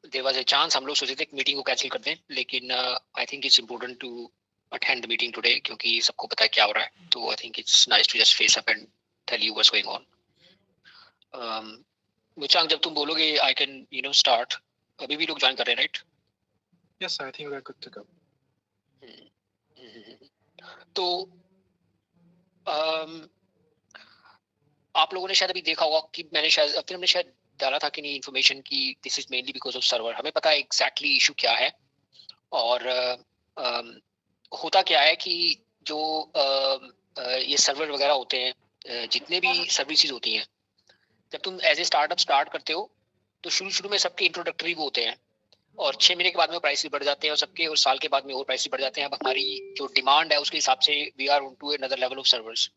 There was a chance हम लोग सोचे थे कि मीटिंग को कैंसिल कर दें, लेकिन I think it's important to attend the meeting today, क्योंकि सबको पता है क्या हो रहा है। तो I think it's nice to just face up and tell you what's going on. मुचांग, जब तुम बोलोगे आई कैन स्टार्ट। अभी भी लोग ज्वाइन कर रहे हैं, right? Yes, I think we're good to go. तो आप लोगों ने शायद अभी देखा होगा कि मैंने शायद डाला था कि नहीं इन्फॉर्मेशन की this is mainly because of server. हमें पता है एग्जैक्टली इशू क्या है, और होता क्या है कि जो ये सर्वर वगैरह होते हैं, जितने भी सर्विसेज होती हैं, जब तुम एज ए स्टार्टअप स्टार्ट करते हो तो शुरू शुरू में सबके इंट्रोडक्टरी वो होते हैं, और 6 महीने के बाद में प्राइस बढ़ जाते हैं, और सबके और साल के बाद में और प्राइस बढ़ जाते हैं। अब हमारी जो डिमांड है उसके हिसाब से we are on to another level of servers,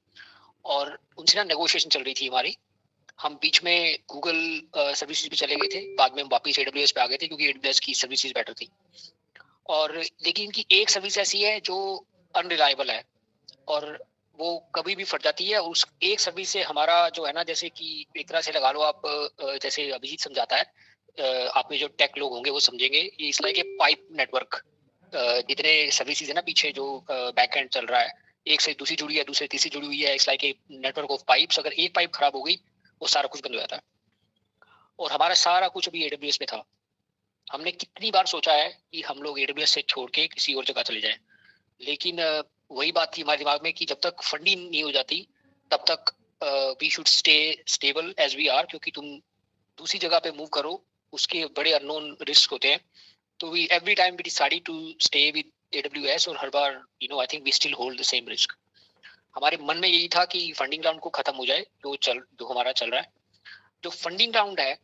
और उनसे ना नेगोशिएशन चल रही थी हमारी। हम बीच में गूगल सर्विसेज पे चले गए थे, बाद में हम वापस AWS पे आ गए थे क्योंकि AWS की सर्विसेज बेटर थी। और लेकिन इनकी एक सर्विस ऐसी है जो अनरिलायबल है, और वो कभी भी फट जाती है। उस एक सर्विस से हमारा जो है ना, जैसे कि एक तरह से लगा लो आप, जैसे अभिजीत समझाता है, आप में जो टेक लोग होंगे वो समझेंगे, ये इस लाइक ए पाइप नेटवर्क। जितने सर्विसेज है ना पीछे जो बैक एंड चल रहा है, एक से दूसरी जुड़ी है, दूसरे तीसरी जुड़ी हुई है, it's like a network of pipes. अगर एक पाइप खराब हो गई वो सारा कुछ बंद हो जाता है, और हमारा सारा कुछ अभी AWS में था। हमने कितनी बार सोचा है कि हम लोग AWS से छोड़ के किसी और जगह चले जाएं, लेकिन वही बात थी हमारे दिमाग में कि जब तक फंडिंग नहीं हो जाती तब तक we should stay stable as we are, क्योंकि तुम दूसरी जगह पे मूव करो उसके बड़े अननोन रिस्क होते हैं। तो we every time we decided to stay with AWS, और हर बार I think we still hold the same risk. हमारे मन में यही था कि फंडिंग राउंड को खत्म हो जाए जो हमारा चल रहा है। जो फंडिंग राउंड है,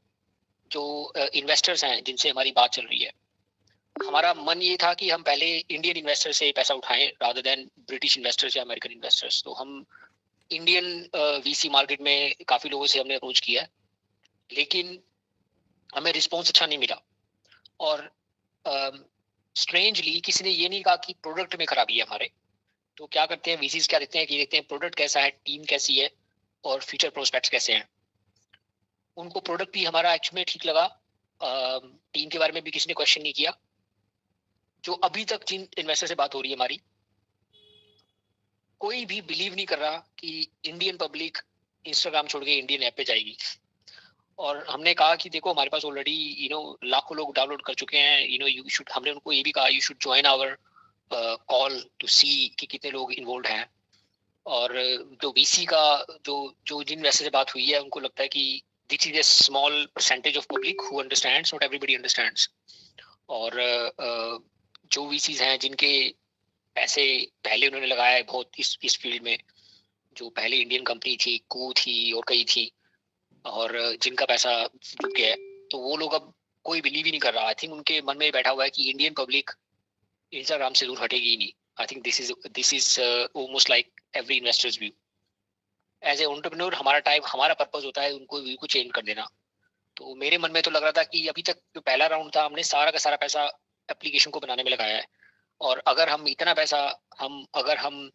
जो इन्वेस्टर्स हैं जिनसे हमारी बात चल रही है, हमारा मन ये था कि हम पहले इंडियन इन्वेस्टर से पैसा उठाएं रादर देन ब्रिटिश इन्वेस्टर्स या अमेरिकन इन्वेस्टर्स। तो हम इंडियन VC मार्केट में काफी लोगों से हमने अप्रोच किया है, लेकिन हमें रिस्पॉन्स अच्छा नहीं मिला। और स्ट्रेंजली किसी ने ये नहीं कहा कि प्रोडक्ट में खराबी है हमारे। तो क्या करते हैं VCs, क्या देखते हैं कि देखते हैं प्रोडक्ट कैसा है, टीम कैसी है, और फ्यूचर प्रोस्पेक्ट्स कैसे हैं। उनको प्रोडक्ट भी हमारा एक्चुअली में ठीक लगा, टीम के बारे में भी किसी ने क्वेश्चन नहीं किया। जो अभी तक जिन इन्वेस्टर से बात हो रही है हमारी, कोई भी बिलीव नहीं कर रहा कि इंडियन पब्लिक इंस्टाग्राम छोड़ के इंडियन ऐप पे जाएगी। और हमने कहा कि देखो हमारे पास ऑलरेडी लाखों लोग डाउनलोड कर चुके हैं, यू शुड, हमने उनको ये भी कहा you should join our call to see कि कितने लोग इन्वॉल्व हैं। और जो VC का जो जो जिन वैसे से बात हुई है उनको लगता है कि this is a small percentage of public who understands, not everybody understands. और जो VCs हैं जिनके पैसे पहले उन्होंने लगाया है बहुत इस फील्ड में, जो पहले इंडियन कंपनी थी, कू थी और कई थी, और जिनका पैसा डूब गया है, तो वो लोग अब कोई बिलीव ही नहीं कर रहा। आई थिंक उनके मन में बैठा हुआ है कि इंडियन पब्लिक इंस्टाग्राम से दूर हटेगी ही नहीं। I think this is almost like every investors view. As a entrepreneur हमारा पर्पस होता है उनको व्यू को चेंज कर देना। तो मेरे मन में तो लग रहा था कि अभी तक जो पहला राउंड था हमने सारा का सारा पैसा एप्लीकेशन को बनाने में लगाया है, और अगर हम इतना पैसा अगर हम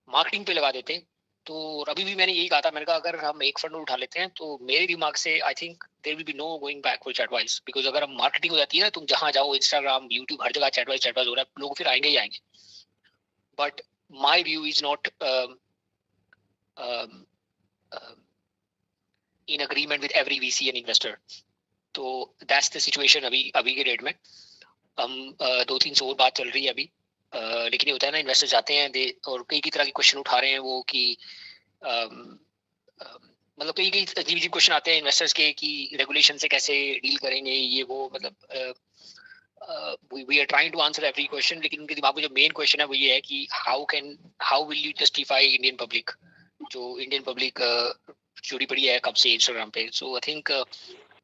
मार्केटिंग पे लगा देते, तो अभी भी मैंने यही कहा था, मैंने कहा अगर हम एक फंड उठा लेते हैं तो मेरे दिमाग से I think there will be no going back for Chatwise. Because अगर हम मार्केटिंग हो जाती है ना, तुम जहां जाओ इंस्टाग्राम यूट्यूब हर जगह चैटवाइज हो रहा है, लोग फिर आएंगे ही आएंगे। But my view is not in agreement with every VC and investor. तो दैट्स द सिचुएशन अभी अभी के डेट में। हम 2-3 और बात चल रही है अभी, लेकिन ये होता है ना, इन्वेस्टर जाते हैं दे और कई तरह के क्वेश्चन उठा रहे हैं वो कि मतलब कई कई अजीब अजीब क्वेश्चन आते हैं इन्वेस्टर्स के कि रेगुलेशन से कैसे डील करेंगे ये वो, मतलब we are trying to answer every question, लेकिन उनके दिमाग में जो मेन क्वेश्चन है वो ये है कि how will you justify Indian public, जो इंडियन पब्लिक जुड़ी पड़ी है कब से इंस्टाग्राम पे। So I think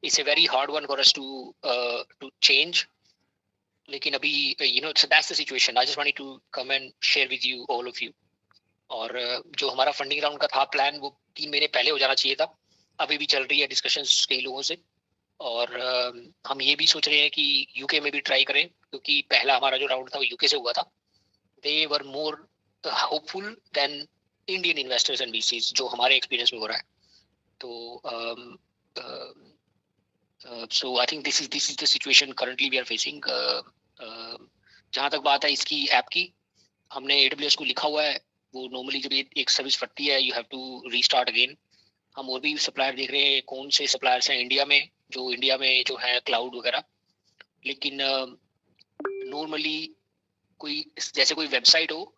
it's a very hard one for us to change. लेकिन अभी so that's the situation. I just wanted to come and share with you all of you. और जो हमारा फंडिंग राउंड का था plan, वो 3 महीने पहले हो जाना चाहिए था। अभी भी चल रही है डिस्कशंस कई लोगों से, और हम ये भी सोच रहे हैं कि यूके में भी ट्राई करें, क्योंकि पहला हमारा जो राउंड था वो यूके से हुआ था। They were more hopeful than Indian investors and VCs, जो हमारे एक्सपीरियंस में हो रहा है। तो So I think this is the situation currently we are facing. जहाँ तक बात है इसकी ऐप की, हमने AWS को लिखा हुआ है, वो नॉर्मली जब एक सर्विस फटती है you have to restart again. हम और भी सप्लायर देख रहे हैं कौन से सप्लायर्स हैं इंडिया में जो है क्लाउड वगैरह, लेकिन नॉर्मली कोई जैसे कोई वेबसाइट हो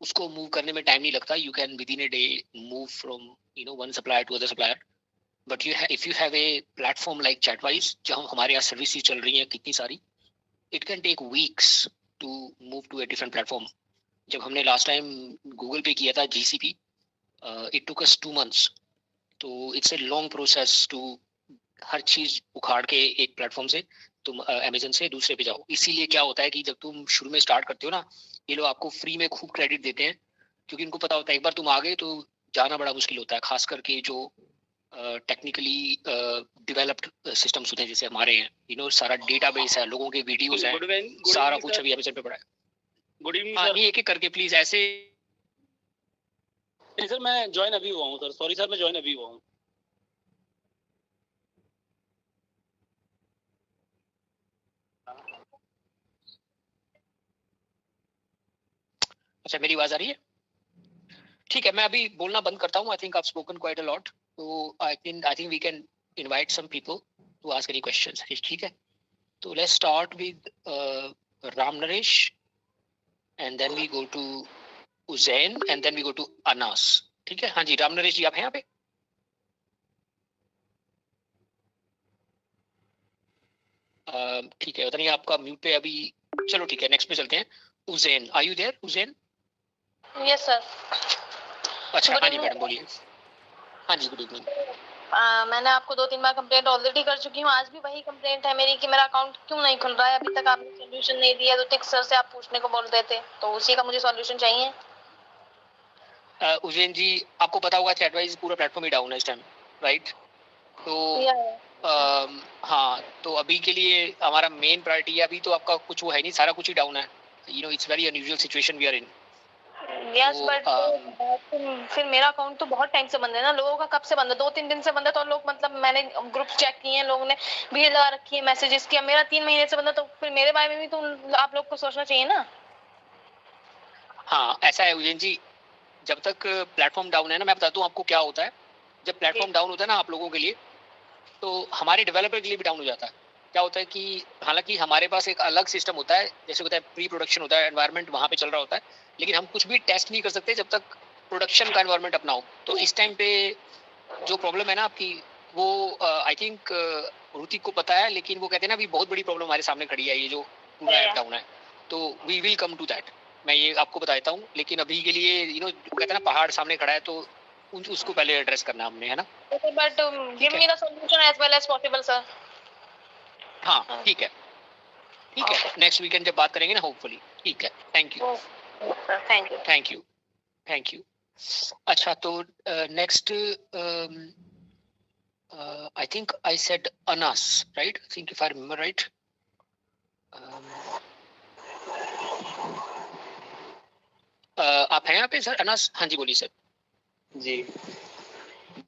उसको मूव करने में टाइम नहीं लगता। You can within a day move from one supplier to other supplier, but if you have a platform like Chatwise जहाँ हमारे यहाँ सर्विसेज चल रही हैं कितनी सारी, it can take weeks to move to a different platform. जब हमने लास्ट टाइम गूगल पे किया था GCP, it took us 2 months। तो it's a long process to हर चीज उखाड़ के एक प्लेटफॉर्म से तुम अमेजन से दूसरे पे जाओ। इसीलिए क्या होता है कि जब तुम शुरू में स्टार्ट करते हो ना, ये लोग आपको फ्री में खूब क्रेडिट देते हैं, क्योंकि इनको पता होता है एक बार तुम आ गए तो जाना बड़ा मुश्किल होता है, खास करके जो टेक्निकली डेवलप्ड सिस्टम्स होते हैं जैसे हमारे हैं। सारा डेटाबेस है, लोगों के वीडियोस हैं, सारा कुछ अभी अमेजन पे पड़ा है। गुड इवनिंग हाँ, सर। एक एक करके प्लीज ऐसे। सर मैं ज्वाइन अभी हुआ हूँ सर, सॉरी सर, मैं ज्वाइन अभी हुआ हूँ। अच्छा, मेरी आवाज आ रही है? ठीक है, मैं अभी बोलना बंद करता हूँ। I think I have spoken quite a lot, तो I think we can invite some people to ask any questions. ठीक है, तो let's start with Ram Naresh, and then we go to Ujjain, and then we go to Anas. ठीक है, हाँ जी, राम नरेश जी आप हैं यहाँ पे? ठीक है, पता नहीं आपका म्यूट पे अभी। चलो ठीक है, नेक्स्ट पे चलते हैं। Ujjain, are you there Ujjain? Yes sir. अच्छा, हाँ जी मैडम बोलिए। हाँ जी, गुड इवनिंग। मैंने आपको 2-3 बार कंप्लेंट ऑलरेडी कर चुकी हूँ, आज भी वही कंप्लेंट है मेरी कि मेरा अकाउंट क्यों नहीं खुल रहा है, अभी तक आपने सोल्यूशन नहीं दिया। तो टिक सर से आप पूछने को बोल रहे थे, तो उसी का मुझे सोल्यूशन चाहिए। उजैन जी, आपको पता होगा चैटवाइज पूरा प्लेटफॉर्म ही डाउन है इस टाइम, राइट? तो हाँ, तो अभी के लिए हमारा मेन प्रायोरिटी है, अभी तो आपका कुछ वो है नहीं, सारा कुछ ही डाउन है। It's very unusual situation we are in. Yes but फिर मेरा अकाउंट तो बहुत टाइम से बंद है ना। लोगों का कब से बंद है? 2-3 दिन से बंद है। तो लोग, मतलब मैंने ग्रुप चेक किए हैं, लोगों ने भीड़ लगा रखी है, मैसेजेस किया। मेरा 3 महीने से बंद है, तो फिर मेरे बारे में भी तो आप लोग को सोचना चाहिए ना। हाँ, ऐसा है उजैन जी, जब तक प्लेटफॉर्म डाउन है ना, मैं बताता हूँ आपको क्या होता है। जब प्लेटफॉर्म डाउन होता है ना आप लोगों के लिए, तो हमारे डेवलपर के लिए भी डाउन हो जाता है। क्या होता है कि हालांकि हमारे पास एक अलग सिस्टम होता है, जैसे होता है प्री प्रोडक्शन होता है, एनवायरनमेंट वहाँ पे चल रहा होता है, लेकिन हम कुछ भी टेस्ट नहीं कर सकते जब तक प्रोडक्शन का एनवायरनमेंट अपना हो। तो इस टाइम पे जो प्रॉब्लम है ना आपकी, वो आई थिंक ऋतिक को पता है, लेकिन वो कहते हैं ना अभी बहुत बड़ी प्रॉब्लम हमारे सामने खड़ी है, ये जो पूरा ऐप डाउन है। तो we will come to that, मैं ये आपको बता देता हूँ, लेकिन अभी के लिए कहते हैं ना पहाड़ सामने खड़ा है, तो उसको पहले एड्रेस करना हमने, है ना? But give me the solution as well as possible sir. हाँ ठीक है, ठीक है, नेक्स्ट वीकेंड जब बात करेंगे ना होपफुली। ठीक है, thank you thank you thank you thank you. अच्छा, तो next I think I said Anas, right? I think if I remember right. आप हैं यहाँ पे सर? अनास, हाँ जी बोलिए सर। जी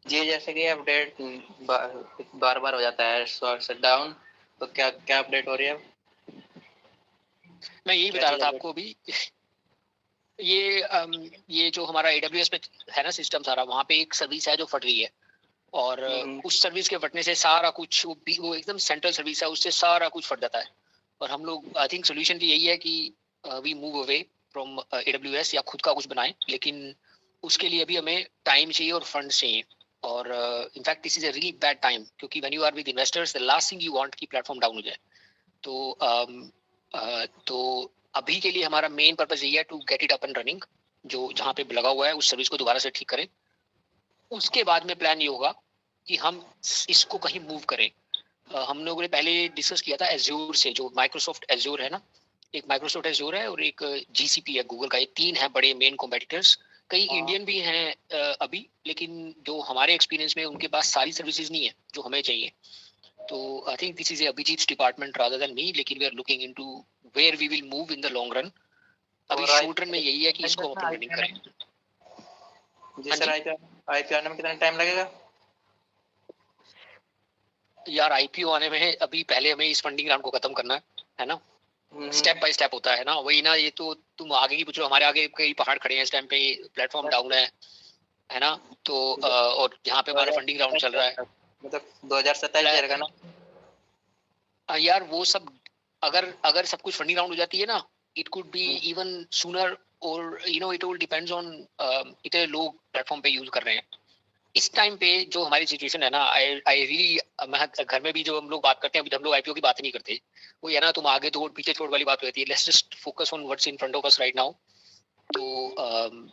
जी, जैसे कि अपडेट बार बार हो जाता है शट डाउन, तो क्या क्या अपडेट हो रही है? मैं यही बता रहा था आपको अभी। ये जो हमारा AWS पे है ना सिस्टम सारा, वहाँ पे एक सर्विस है जो फट रही है, और उस सर्विस के फटने से सारा कुछ वो एकदम सेंट्रल सर्विस है, उससे सारा कुछ फट जाता है। और हम लोग आई थिंक सोल्यूशन की यही है कि we move away from AWS या खुद का कुछ बनाएं, लेकिन उसके लिए अभी हमें टाइम चाहिए और फंड चाहिए। और in fact this is a really bad time, क्योंकि when you are with investors the last thing you want कि प्लेटफॉर्म डाउन हो जाए। तो अभी के लिए हमारा मेन पर्पस यही है to get it up and running, जो जहाँ पे लगा हुआ है उस सर्विस को दोबारा से ठीक करें। उसके बाद में प्लान ये होगा कि हम इसको कहीं मूव करें। हम लोगों ने पहले डिस्कस किया था एज्योर से, जो माइक्रोसॉफ्ट एज्योर है ना, एक माइक्रोसॉफ्ट एज्योर है और एक GCP है गूगल का, ये 3 है बड़े मेन कॉम्पिटिटर्स। कई इंडियन भी हैं अभी, लेकिन जो हमारे एक्सपीरियंस में उनके पास सारी सर्विसेज नहीं है जो हमें चाहिए। तो I think this is Abhijit department rather than me, लेकिन we are looking into where we will move in the long run. अभी शॉर्ट रन में यही है कि इसको अपन रनिंग करें। जी सर, आईपीआर में कितना टाइम लगेगा? यार आईपीओ आने में अभी पहले हमें इस फंडिंग राउंड को खत्म करना है ना, स्टेप बाय स्टेप होता है ना, वही ना, ये तो तुम आगे की पूछ रहे हो, हमारे आगे कई पहाड़ खड़े हैं इस टाइम पे, प्लेटफॉर्म डाउन है ना, तो और यहाँ पे हमारा फंडिंग राउंड चल रहा है, मतलब 2027 जाएगा ना यार वो सब, अगर अगर सब कुछ फंडिंग राउंड हो जाती है ना, it could be even sooner, और you know it all depends on इतने लोग प्लेटफॉर्म पे यूज कर रहे हैं इस टाइम पे। जो हमारी सिचुएशन है ना, आई रियली, मैं घर में भी जो हम लोग बात करते हैं, अभी हम लोग आईपीओ की बात नहीं करते, वो है ना, तुम आगे दौड़ पीछे छोड़ वाली बात हो जाती है, let's just focus on what's in front of us right now. तो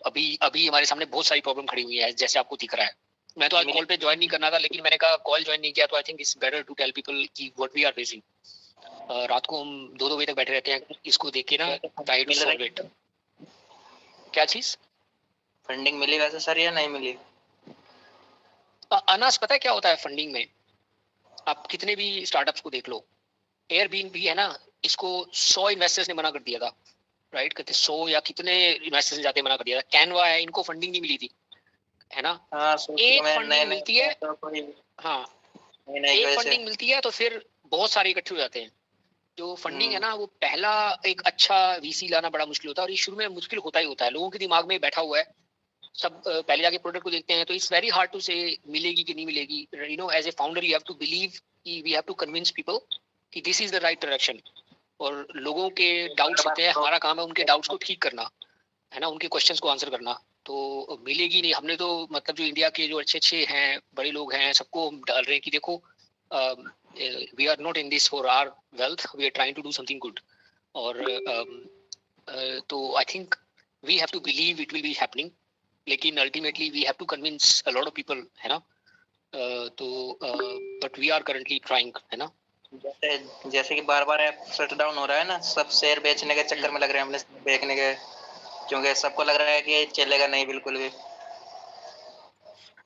अभी अभी हमारे सामने बहुत सारी प्रॉब्लम खड़ी हुई है, जैसे आपको दिख रहा है। मैं तो आज कॉल पे ज्वाइन नहीं करना था, लेकिन मैंने कहा कॉल ज्वाइन नहीं किया, तो I think it's better to tell people कि व्हाट वी आर फेसिंग। रात को हम 2-2 बजे तक बैठे रहते हैं इसको देख के ना, ट्राई टू सॉल्व इट। क्या चीज? फंडिंग मिली वैसे सर या नहीं मिली? अनास, पता है क्या होता है फंडिंग में? आप कितने भी स्टार्टअप्स को देख लो, एयरबीएनबी है ना, इसको 100 इन्वेस्टर्स ने मना कर दिया था, राइट, कहते 100 या कितने इन्वेस्टर्स ने जाते मना कर दिया था। कैनवा है, इनको फंडिंग नहीं मिली थी, है ना, एक फंडिंग मिलती है, हाँ एक फंडिंग मिलती है तो फिर बहुत सारे इकट्ठे हो जाते हैं। जो फंडिंग है ना, वो पहला एक अच्छा वीसी लाना बड़ा मुश्किल होता है, और ये शुरू में मुश्किल होता ही होता है, लोगों के दिमाग में बैठा हुआ है, सब पहले जाके प्रोडक्ट को देखते हैं, तो इट्स वेरी हार्ड टू से मिलेगी कि नहीं मिलेगी। You know as a founder you have to believe कि we have to convince people कि this is the right direction, और लोगों के डाउट्स होते हैं, हमारा काम है उनके डाउट्स को ठीक करना, है ना, उनके क्वेश्चंस को आंसर करना। तो मिलेगी नहीं, हमने तो मतलब जो इंडिया के जो अच्छे अच्छे हैं बड़े लोग हैं, सबको हम डाल रहे हैं कि देखो we are not in this for our wealth, we are trying to do something good. और तो I think we have to believe it will be happening, लेकिन ultimately we have to convince a lot of people, है ना। तो but we are currently trying, है ना। जैसे कि बार बार ऐप शट डाउन हो रहा है ना, सब शेयर बेचने के चक्कर में लग रहे हैं, हमने बेचने के, क्योंकि सबको लग रहा है कि चलेगा नहीं बिल्कुल भी।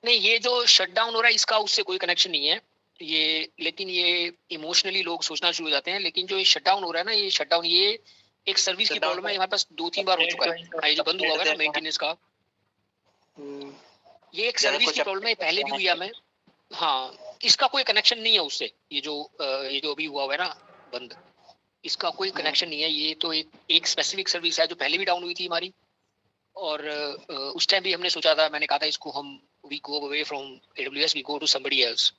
नहीं, ये जो शट डाउन हो रहा है इसका उससे कोई कनेक्शन नहीं है ये, लेकिन ये इमोशनली लोग सोचना शुरू हो जाते हैं। लेकिन जो ये शट डाउन हो रहा है ना, ये शट डाउन, ये एक सर्विस की प्रॉब्लम है, हमारे पास 2-3 बार हो चुका है, ये जो बंद हुआ है ना मेंटेनेंस का, ये एक सर्विस की प्रॉब्लम है, पहले भी हुई है हमें। हाँ, इसका कोई कनेक्शन नहीं है उससे, ये जो अभी हुआ हुआ है ना बंद, इसका कोई कनेक्शन नहीं है। ये तो एक स्पेसिफिक सर्विस है जो पहले भी डाउन हुई थी हमारी, और उस टाइम भी हमने सोचा था, मैंने कहा था इसको हम we go away from AWS, we go to somebody else.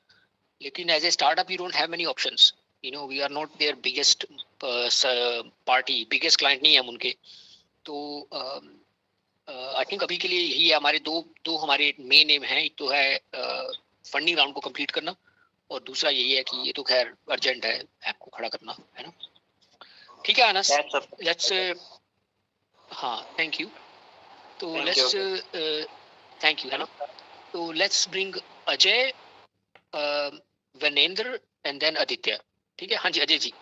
लेकिन as a startup you don't have many options, you know we are not there biggest party, biggest client नहीं है हम उनके। तो आई थिंक अभी के लिए यही है, हमारे दो हमारे मेन एम हैं, एक तो है फंडिंग राउंड को कंप्लीट करना, और दूसरा यही है कि ये तो खैर अर्जेंट है ऐप को खड़ा करना, है ना। ठीक है अनस, लेट्स, हाँ थैंक यू। तो लेट्स, थैंक यू, है ना। तो let's bring Ajay, Vanendra and then Aditya. ठीक है, हाँ जी अजय जी।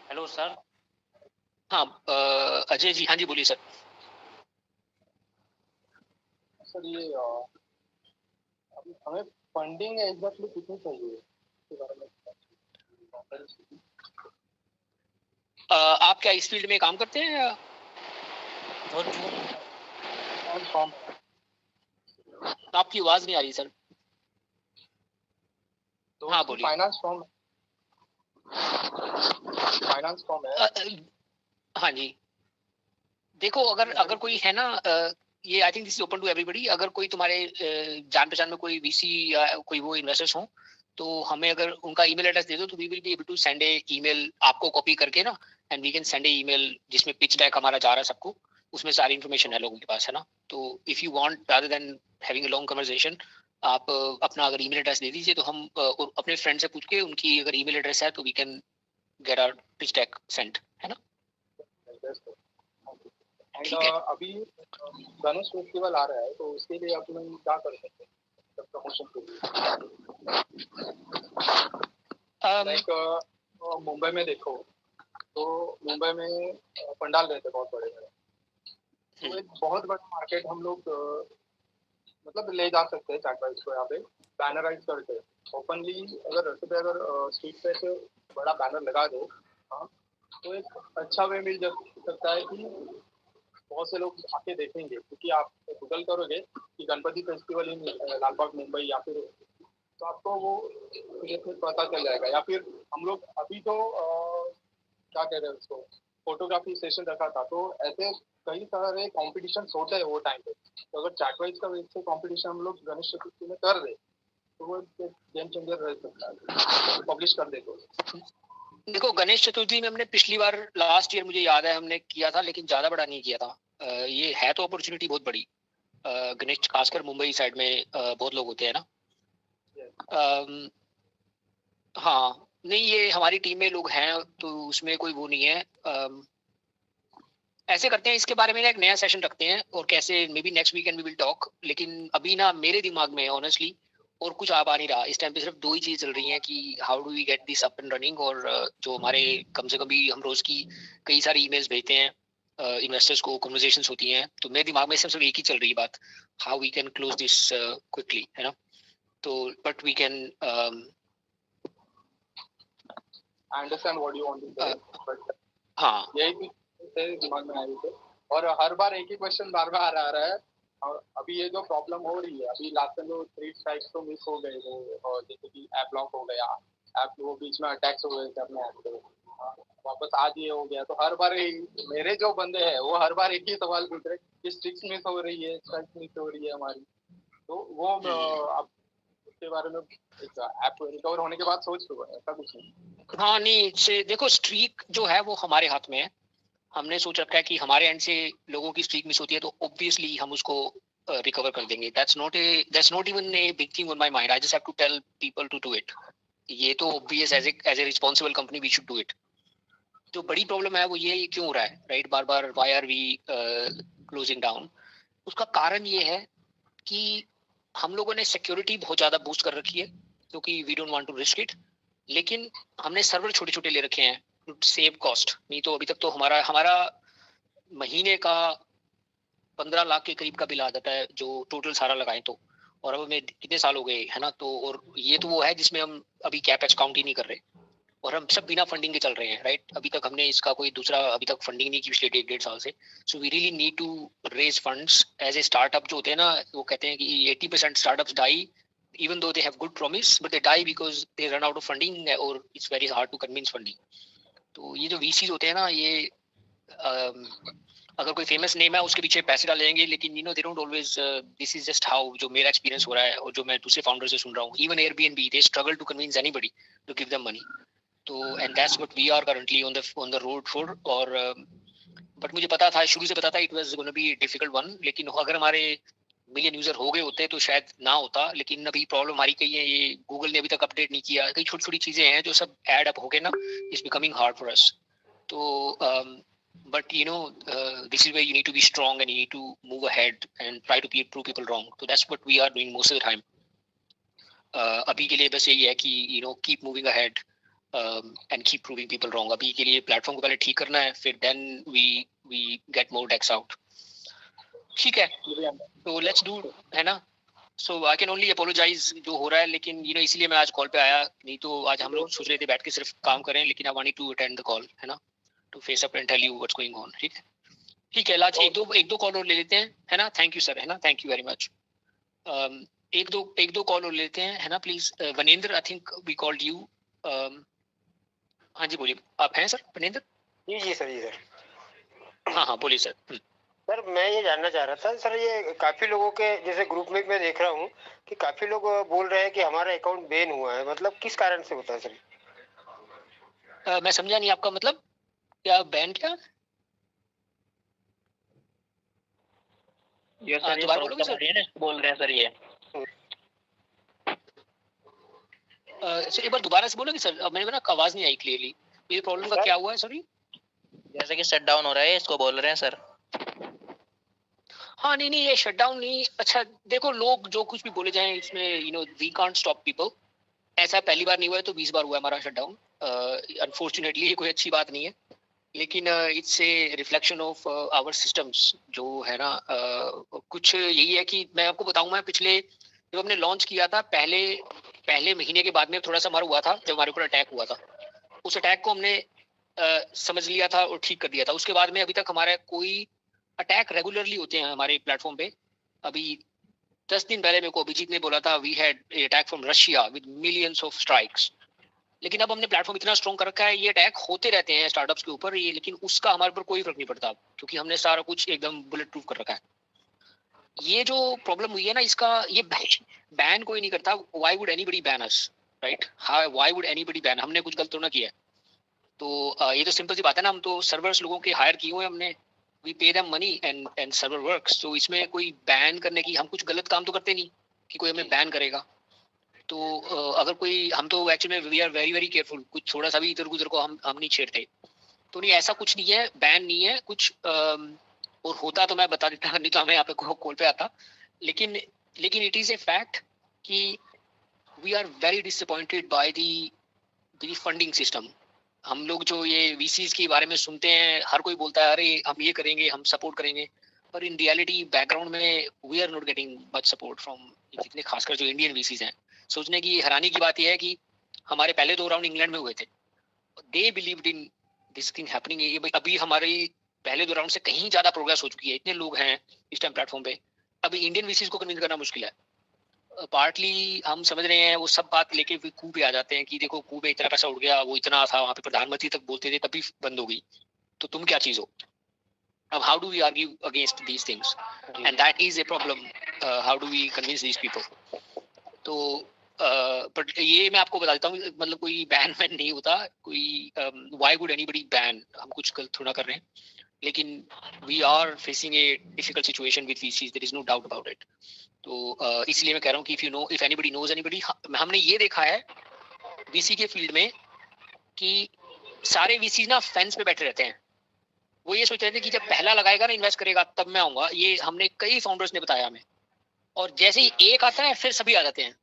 Hello sir. हाँ अजय जी, हाँ जी बोलिए सर। सर ये अभी हमें फंडिंग एग्जैक्टली कितनी चाहिए इसके बारे में? आप क्या इस फील्ड में काम करते हैं या? आपकी आवाज नहीं आ रही सर। तो हाँ बोलिए। फाइनेंस फॉर्म है। हाँ जी, देखो अगर कोई है ना, ये I think this is open to everybody, अगर कोई तुम्हारे जान पहचान में कोई वीसी या कोई वो इन्वेस्टर्स हो, तो हमें अगर उनका ईमेल एड्रेस दे दो, तो we will be able to send a email आपको कॉपी करके ना, and we can send a email जिसमें पिच डेक हमारा जा रहा है सबको, उसमें सारी इन्फॉर्मेशन है लोगों के पास, है ना। तो if you want rather than having a long conversation, आप अपना अगर ईमेल एड्रेस दे दीजिए, तो हम अपने फ्रेंड से पूछ के उनकी अगर ईमेल एड्रेस है तो we can get our pitch deck sent, है ना। ठीक है। अभी गणेश फेस्टिवल आ रहा है, तो उसके लिए अपन क्या कर सकते हैं प्रमोशन के लिए? लाइक मुंबई में देखो, तो मुंबई में पंडाल रहते बहुत बड़े बड़े, तो एक बहुत बड़ा मार्केट हम लोग मतलब ले जा सकते हैं चार्टवाइज को, यहाँ पे बैनराइज करके ओपनली, अगर रास्ते पे अगर स्ट्रीट पे से बड़ा बैनर लगा दो, हाँ, तो एक अच्छा वे मिल सकता है कि बहुत से लोग आके देखेंगे, क्योंकि आप गूगल करोगे कि गणपति फेस्टिवल इन लालबाग मुंबई, या फिर तो आपको वो फिर पता चल जाएगा। या फिर हम लोग अभी तो क्या कह रहे हैं उसको, फोटोग्राफी सेशन रखा था, तो ऐसे कई सारे कॉम्पिटिशन होते हैं वो टाइम पे। तो अगर चैटवाइज का वैसे कॉम्पिटिशन हम लोग गणेश चतुर्थी में कर दे तो वो गेम चेंजर रह सकता है, पब्लिश कर दे तो। देखो गणेश चतुर्थी में हमने पिछली बार लास्ट ईयर मुझे याद है हमने किया था, लेकिन ज्यादा बड़ा नहीं किया था। ये है तो अपॉर्चुनिटी बहुत बड़ी। गणेश खासकर मुंबई साइड में बहुत लोग होते हैं ना। हाँ नहीं, ये हमारी टीम में लोग हैं तो उसमें कोई वो नहीं है। ऐसे करते हैं, इसके बारे में एक नया सेशन रखते हैं और कैसे maybe next weekend we will talk. लेकिन अभी ना मेरे दिमाग में ऑनेस्टली और कुछ आ नहीं रहा। इस टाइम पे सिर्फ दो ही चीज चल रही हैं कि how do we get this up and running, और जो हमारे कम से कम भी हम रोज की कई सारी ईमेल्स भेजते हैं इन्वेस्टर्स को, कन्वर्सेशंस होती हैं, तो मेरे दिमाग में सिर्फ एक ही चल रही बात, how we can close this quickly, है ना। तो but we can I understand what you want to say, but हाँ यही दिमाग में आई थे। और हर बार एक ही क्वेश्चन बार बार आ रहा है। और अभी ये जो प्रॉब्लम हो रही है, अभी लास्ट में जो 3 स्ट्राइक्स तो मिस हो गए वो, जैसे कि ऐप लॉक हो गया, ऐप वो बीच में अटैक्स हो गए थे अपने ऐप पे, वापस आज ये हो गया। तो हर बार मेरे जो बंदे हैं वो हर बार एक ही सवाल पूछ रहे कि स्ट्रिक्स मिस हो रही है, स्ट्राइक्स मिस हो रही है हमारी। तो वो अब उसके बारे में एक ऐप रिकवर होने के बाद सोच लो, ऐसा कुछ नहीं। हाँ नहीं, से देखो स्ट्रीक जो है वो हमारे हाथ में है। हमने सोच रखा है कि हमारे एंड से लोगों की स्ट्रीक मिस होती है तो ऑब्वियसली हम उसको रिकवर कर देंगे। That's not even a big thing on my mind. I just have to tell people to do it. ये तो ऑब्वियस, as a responsible company we should do it. जो बड़ी प्रॉब्लम है वो ये क्यों हो रहा है, राइट, बार बार why are we closing down. उसका कारण ये है कि हम लोगों ने सिक्योरिटी बहुत ज्यादा बूस्ट कर रखी है क्योंकि we don't want to risk it, लेकिन हमने सर्वर छोटे छोटे ले रखे हैं टू सेव कॉस्ट। नहीं तो अभी तक तो हमारा महीने का 15 लाख के करीब का बिल आ जाता है जो टोटल सारा लगाएं तो। और अब हमें कितने साल हो गए, है ना। तो और ये तो वो है जिसमें हम अभी कैपेक्स काउंट ही नहीं कर रहे, और हम सब बिना फंडिंग के चल रहे हैं, राइट। अभी तक हमने इसका कोई दूसरा अभी तक फंडिंग नहीं की पिछले 1.5 साल से। So we really need to raise funds as a startup. जो होते हैं ना, वो कहते हैं कि 80% startups die even though they have good promise, but they die because they run out of funding or it's very hard to convince funding. तो ये जो VCs होते हैं ना, ये अगर कोई फेमस नेम है उसके पीछे पैसे डालेंगे, लेकिन you know they don't always, this is just how जो मेरा एक्सपीरियंस हो रहा है और जो मैं दूसरे फाउंडर से सुन रहा हूँ। Even Airbnb, they struggle to convince anybody to give them money. तो and that's what we are currently on the road for. और बट मुझे पता था, शुरू से पता था it was going to be a difficult one, लेकिन अगर हमारे मिलियन यूजर हो गए होते तो शायद ना होता। लेकिन अभी प्रॉब्लम हमारी कई है, ये गूगल ने अभी तक अपडेट नहीं किया, कई छोटी छोटी चीजें हैं जो सब ऐड अप हो गए ना, it's becoming hard for us. तो but you know this is where you need to be strong and you need to move ahead and try to prove people wrong. तो that's what we are doing most of the time. अभी के लिए बस यही है कि you know keep moving ahead and keep proving people wrong. अभी के लिए प्लेटफॉर्म को पहले ठीक करना है, फिर then we get more decks out. ठीक है, तो लेट्स डू, है ना। So I can only apologize जो हो रहा है, लेकिन यू नो इसीलिए मैं आज कॉल पे आया। नहीं तो आज हम लोग सोच रहे थे बैठ के सिर्फ काम करें, लेकिन I wanted to attend the call, है ना, to face up and tell you what's going on. ठीक है, आज एक दो कॉल और ले लेते हैं, है ना। थैंक यू सर, है ना, थैंक यू वेरी मच। एक दो कॉल और लेते हैं, है ना, please. Vanendra, I think we called you. हाँ जी बोलिए, आप हैं सर वनेंद्र? जी सर। हाँ बोलिए सर। सर मैं ये जानना चाह रहा था सर, ये काफी लोगों के जैसे ग्रुप में मैं देख रहा हूँ कि काफी लोग बोल रहे हैं कि हमारा अकाउंट बैन हुआ है, मतलब किस कारण से होता है सर? मैं समझा नहीं आपका मतलब, क्या बैन क्या? ये सर दोबारा बोलोगे सर? बोल रहे हैं सर ये एक बार दोबारा से बोलोगे सर? मैंने ना आवाज नहीं आई क्लियरली। ये प्रॉब्लम का क्या हुआ है सॉरी? जैसे कि शट डाउन हो रहा है, इसको बोल रहे हैं सर। हाँ नहीं ये शट डाउन नहीं। अच्छा देखो, लोग जो कुछ भी बोले जाएं इसमें, you know we can't stop people. ऐसा पहली बार नहीं हुआ है तो 20 बार हुआ है हमारा शट डाउन। अनफॉर्चुनेटली ये कोई अच्छी बात नहीं है, लेकिन it's a reflection of our systems जो है ना। कुछ यही है कि मैं आपको बताऊं, मैं पिछले जब हमने लॉन्च किया था पहले महीने के बाद में थोड़ा सा हमारा हुआ था, जब हमारे ऊपर अटैक हुआ था। उस अटैक को हमने समझ लिया था और ठीक कर दिया था। उसके बाद में अभी तक हमारा कोई अटैक रेगुलरली होते हैं हमारे प्लेटफॉर्म पे। अभी 10 दिन पहले मेरे को अभिजीत ने बोला था we had attack from Russia with millions of strikes. लेकिन अब हमने प्लेटफॉर्म इतना स्ट्रॉन्ग कर रखा है, ये अटैक होते रहते हैं स्टार्टअप्स के ऊपर ये, लेकिन उसका हमारे ऊपर कोई फर्क नहीं पड़ता क्योंकि हमने सारा कुछ एकदम बुलेट प्रूफ कर रखा है। ये जो प्रॉब्लम हुई है ना, इसका ये बैन कोई नहीं करता। Why would anybody ban us, right? Why would anybody ban? हमने कुछ गलत तो ना किया है। तो ये तो सिंपल सी बात है ना, हम तो सर्वर्स लोगों के हायर किए हुए हैं हमने, we pay them money and server works. तो इसमें कोई बैन करने की, हम कुछ गलत काम तो करते नहीं कि कोई हमें बैन करेगा। तो अगर कोई, हम तो एक्चुअली में we are very very careful, कुछ थोड़ा सा भी इधर उधर को हम नहीं छेड़ते। तो नहीं, ऐसा कुछ नहीं है, बैन नहीं है कुछ। और होता तो मैं बता देता, नहीं तो हमें यहाँ पे कॉल पे आता। लेकिन इट इज ए फैक्ट कि we are very disappointed by the funding system. हम लोग जो ये वीसीज के बारे में सुनते हैं, हर कोई बोलता है अरे हम ये करेंगे, हम सपोर्ट करेंगे, पर इन रियलिटी बैकग्राउंड में we are not getting much support from जितने खासकर जो इंडियन वीसीज हैं। सोचने की हैरानी की बात यह है कि हमारे पहले 2 राउंड इंग्लैंड में हुए थे, they believed in this thing happening. अभी हमारे पहले 2 राउंड से कहीं ज्यादा प्रोग्रेस हो चुकी है, इतने लोग हैं इस टाइम प्लेटफॉर्म पे। अभी इंडियन वीसीज को कन्विंस करना मुश्किल है। पार्टली हम समझ रहे हैं, वो सब बात लेके कू पे आ जाते हैं कि देखो कू पे इतना पैसा उड़ गया, वो इतना था, वहां पे प्रधानमंत्री तक बोलते थे तभी बंद हो गई, तो तुम क्या चीज हो? अब how do we argue against these things, and that is a problem. How do we convince these people? तो बट ये मैं आपको बता देता हूँ, मतलब कोई बैन वैन नहीं होता कोई। Why would anybody ban? हम कुछ गलत थोड़ा कर रहे हैं, लेकिन we are facing a difficult situation with VCs, there is no doubt about it. तो इसलिए मैं कह रहा हूँ कि इफ एनीबॉडी नोज एनीबॉडी, हमने ये देखा है वीसी के फील्ड में कि सारे वीसी ना फेंस पे बैठे रहते हैं। वो ये सोच रहे थे कि जब पहला लगाएगा ना, इन्वेस्ट करेगा, तब मैं आऊंगा। ये हमने कई फाउंडर्स ने बताया हमें, और जैसे ही एक आता है फिर सभी आ जाते हैं।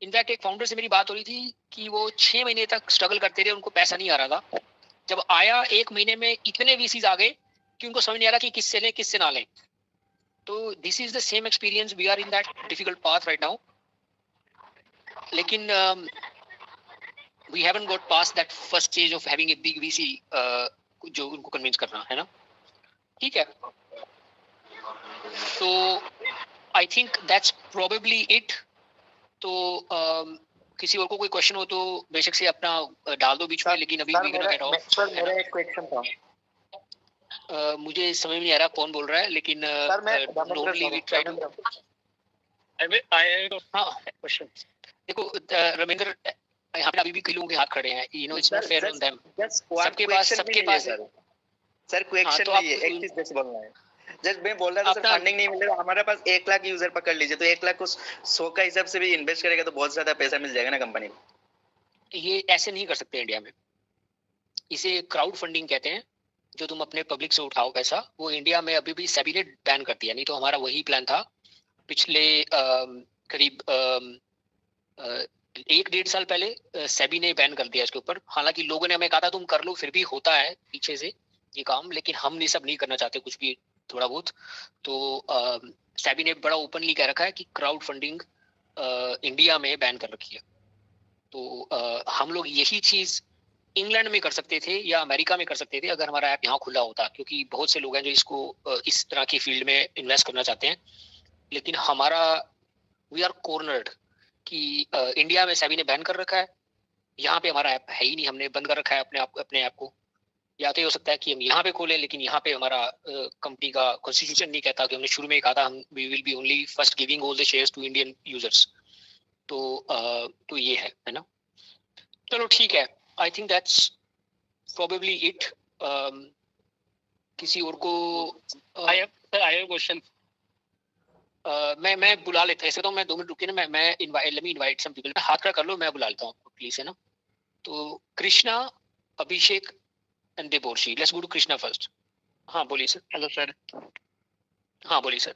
इनफैक्ट एक फाउंडर से मेरी बात हो रही थी कि वो 6 महीने तक स्ट्रगल करते रहे, उनको पैसा नहीं आ रहा था। जब आया 1 महीने में इतने वीसीज आ गए कि उनको समझ नहीं आ रहा कि किससे लें किससे ना लें। तो this is the same experience, we are in that difficult path right now. लेकिन we haven't got pass that first stage of having a big VC, जो उनको कन्विंस करना है ना। ठीक है, तो I think that's probably it. तो किसी और को कोई क्वेश्चन हो तो बेशक से अपना डाल दो बीच में, लेकिन अभी we can get off. Sir मेरा एक क्वेश्चन था। मुझे समझ में नहीं आ रहा कौन बोल रहा है, लेकिन सर मैं नॉर्मली वी ट्राई टू। हाँ क्वेश्चन देखो रविंद्र, यहाँ पे अभी भी कई लोगों के हाथ खड़े हैं, you know it's not fair on them. सबके पास सर क्वेश्चन नहीं है, एक चीज जैसे बोलना है। जस्ट मैं बोल रहा था सर, फंडिंग नहीं मिल रहा, हमारे पास 1 लाख यूजर पकड़ लीजिए, तो 1 लाख को 100 का हिसाब से भी इन्वेस्ट करेगा तो बहुत ज्यादा पैसा मिल जाएगा ना कंपनी को। ये ऐसे नहीं कर सकते इंडिया में, इसे क्राउड फंडिंग कहते हैं। जो तुम अपने पब्लिक से उठाओ पैसा, वो इंडिया में अभी भी सेबी ने बैन कर दिया। नहीं तो हमारा वही प्लान था पिछले करीब 1-1.5 साल पहले सेबी ने बैन कर दिया इसके ऊपर। हालांकि लोगों ने हमें कहा था तुम कर लो, फिर भी होता है पीछे से ये काम, लेकिन हम ये सब नहीं करना चाहते कुछ भी थोड़ा बहुत। तो सेबी ने बड़ा ओपनली कह रखा है कि क्राउड फंडिंग इंडिया में बैन कर रखी है। तो हम लोग यही चीज इंग्लैंड में कर सकते थे या अमेरिका में कर सकते थे अगर हमारा ऐप यहाँ खुला होता, क्योंकि बहुत से लोग हैं जो इसको इस तरह की फील्ड में इन्वेस्ट करना चाहते हैं। लेकिन हमारा वी आर कॉर्नर्ड कि इंडिया में सेबी ने बैन कर रखा है, यहाँ पे हमारा ऐप है ही नहीं, हमने बंद कर रखा है अपने ऐप को। या तो ये हो सकता है कि हम यहाँ पे खोलें, लेकिन यहाँ पे हमारा कंपनी का कॉन्स्टिट्यूशन नहीं कहता कि हमने शुरू में ही कहा था हम we will be only first giving all the shares to Indian users. तो ये है ना। चलो ठीक है, I think that's probably it. किसी और को आई हैव क्वेश्चन। मैं बुला लेता हूँ, ऐसे तो मैं 2 मिनट रुकिए ना, मैं इनवाइट सम पीपल। हाथ खड़ा कर लो, मैं बुला लेता हूँ आपको प्लीज, है ना। तो Krishna, Abhishek and Devarshi, let's go to Krishna first. हाँ बोलिए सर। Hello sir. हाँ बोलिए सर।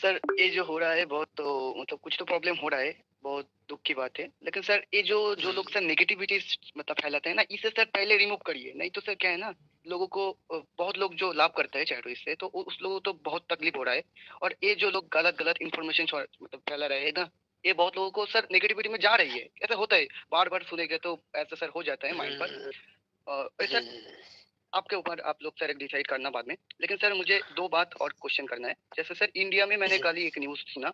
सर ये जो हो रहा है बहुत, तो मतलब कुछ तो प्रॉब्लम हो रहा है, बहुत दुख की बात है। लेकिन सर ये जो लोग सर नेगेटिविटी मतलब फैलाते हैं ना, इसे सर पहले रिमूव करिए। नहीं तो सर क्या है ना, लोगों को बहुत लोग जो लाभ करते हैं चैट इससे, तो उस लोगों को तो बहुत तकलीफ हो रहा है। और ये जो लोग गलत इन्फॉर्मेशन मतलब फैला रहे हैं ना, ये बहुत लोगों को सर नेगेटिविटी में जा रही है। ऐसा होता है, बार बार सुनेंगे तो ऐसा सर हो जाता है माइंड पर। और सर आपके ऊपर, आप लोग सर डिसाइड करना बाद में। लेकिन सर मुझे 2 बात और क्वेश्चन करना है। जैसे सर इंडिया में मैंने कल ही एक न्यूज़ सुना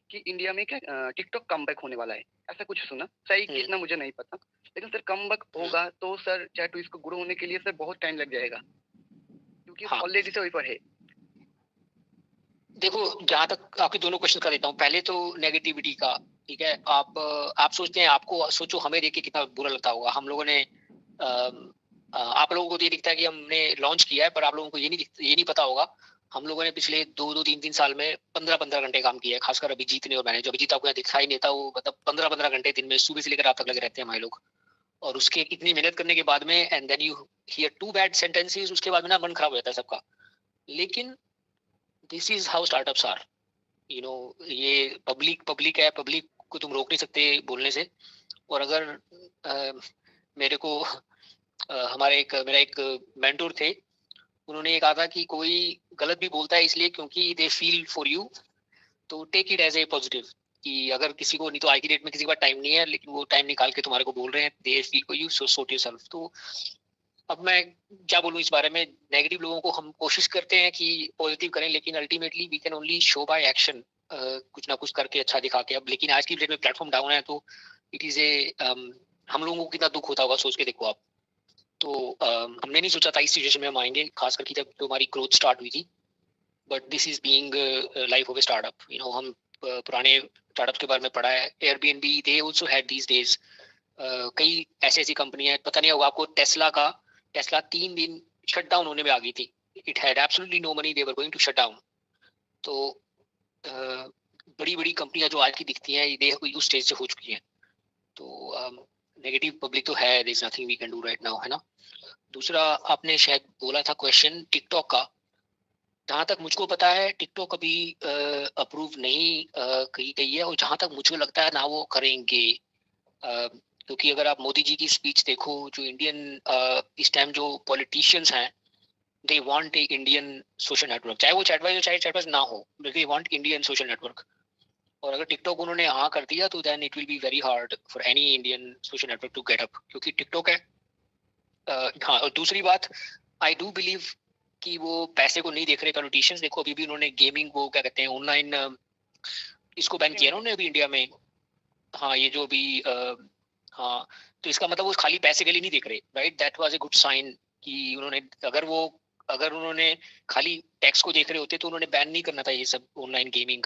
कि इंडिया में क्या टिकटॉक कमबैक होने वाला है, ऐसा कुछ सुना। सही कितना मुझे नहीं पता, लेकिन सर कमबैक होगा तो सर चैट इसको ग्रो होने के लिए सर बहुत टाइम लग जाएगा, क्योंकि ऑलरेडी तो ऊपर है। देखो, जहां तक आपके दोनों क्वेश्चन कर देता हूँ। पहले तो नेगेटिविटी का, ठीक है। आप सोचते हैं, आपको सोचो हमें देख के कितना बुरा लगता होगा। हम लोगों ने आप लोगों को तो ये दिखता है कि हमने लॉन्च किया है, पर आप लोगों को ये नहीं पता होगा हम लोगों ने पिछले 2-3 साल में 15-15 घंटे काम किया है। खासकर अभिजीत ने और मैंने। जो अभिजीत आपको यहाँ दिखाई नहीं था, वो मतलब 15-15 घंटे दिन में सुबह से लेकर रात तक लगे रहते हैं हमारे लोग। और उसके इतनी मेहनत करने के बाद में and then you hear 2 bad sentences, उसके बाद में ना मन खराब हो जाता है सबका। लेकिन this is how startups are, you know. ये पब्लिक है, पब्लिक को तुम रोक नहीं सकते बोलने से। और अगर मेरे को मेरा एक मेंटोर थे, उन्होंने ये कहा था कि कोई गलत भी बोलता है इसलिए क्योंकि दे फील फॉर यू, तो take it as a positive. कि अगर किसी को, नहीं तो आज की डेट में किसी के पास टाइम नहीं है, लेकिन वो टाइम निकाल के तुम्हारे को बोल रहे हैं, they feel for you, so sort yourself. तो अब मैं क्या बोलूं इस बारे में। नेगेटिव लोगों को हम कोशिश करते हैं कि पॉजिटिव करें, लेकिन ultimately we can only show by action, कुछ ना कुछ करके अच्छा दिखा के। अब लेकिन आज की डेट में प्लेटफॉर्म डाउन है, तो इट इज ए हम लोगों को कितना दुख होता होगा सोच के देखो आप। तो हमने नहीं सोचा था इस सिचुएशन में हम आएंगे, खास करके जब तो हमारी ग्रोथ स्टार्ट हुई थी। But this is being life of a startup, you know. हम पुराने स्टार्टअप के बारे में पढ़ा है। Airbnb, they also had these days. कई ऐसी कंपनियां, पता नहीं होगा आपको, टेस्ला 3 दिन शट डाउन होने में आ गई थी। It had absolutely no money, they were going to shut down. तो बड़ी बड़ी कंपनियां जो आज की दिखती हैं, ये उस स्टेज से हो चुकी हैं। तो नेगेटिव पब्लिक तो है, there is nothing we can do right now, है ना। दूसरा, आपने शायद बोला था क्वेश्चन टिकटॉक का। जहां तक मुझको पता है, टिकटॉक अभी अप्रूव नहीं की गई है, और जहां तक मुझे लगता है ना वो करेंगे। क्योंकि अगर आप मोदी जी की स्पीच देखो, जो इंडियन इस टाइम जो पॉलिटिशियंस हैं, they want a Indian social network, चाहे वो चैटवाइज हो चाहे चैटवाइज ना हो, they want Indian social network. और अगर टिकटॉक उन्होंने हाँ कर दिया, तो then it will be very hard for any Indian social network to get up, क्योंकि टिकटॉक है। हाँ, और दूसरी बात, आई डू बिलीव कि वो पैसे को नहीं देख रहे पॉलिटिशियंस। देखो, अभी भी उन्होंने गेमिंग, वो क्या कहते हैं, ऑनलाइन, इसको बैन किया उन्होंने अभी इंडिया में। हाँ, ये जो भी हाँ, तो इसका मतलब वो खाली पैसे के लिए नहीं देख रहे, right. That was a good sign कि उन्होंने, अगर उन्होंने खाली टैक्स को देख रहे होते, तो उन्होंने बैन नहीं करना था ये सब ऑनलाइन गेमिंग,